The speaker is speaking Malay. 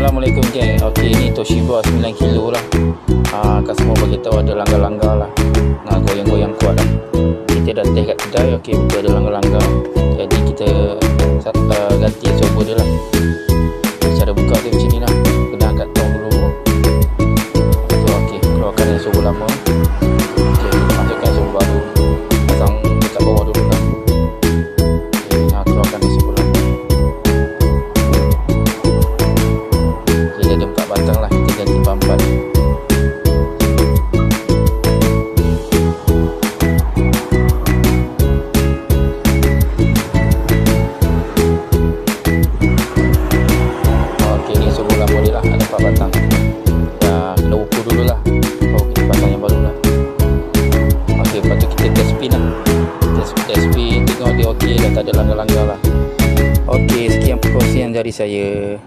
Assalamualaikum geng. Okey, ni Toshiba 9 kilo lah. Customer bagi tahu ada langgar-langgar lah. Goyang-goyang kuat lah. Kita dah test kat kedai. Okey, betul ada langgar-langgar. Jadi kita ganti servo dia lah. Cara buka dia macam ni lah. Kena angkat tong dulu. Okey, keluarkan yang servo lama. Okey, masukkan servo baru. Pasang dekat bawah dulu lah. Okey, keluarkan yang servo lama. Okey, dia ada 4 batang lah. Kita ganti pampat. Batang dah kena ukur dulu lah. Kita pasang yang baru lah. Okey, lepas tu kita test spin lah. Test spin, tengok dia okey dah, tak ada langgar-langgar lah. Okey, sekian perkongsian dari saya.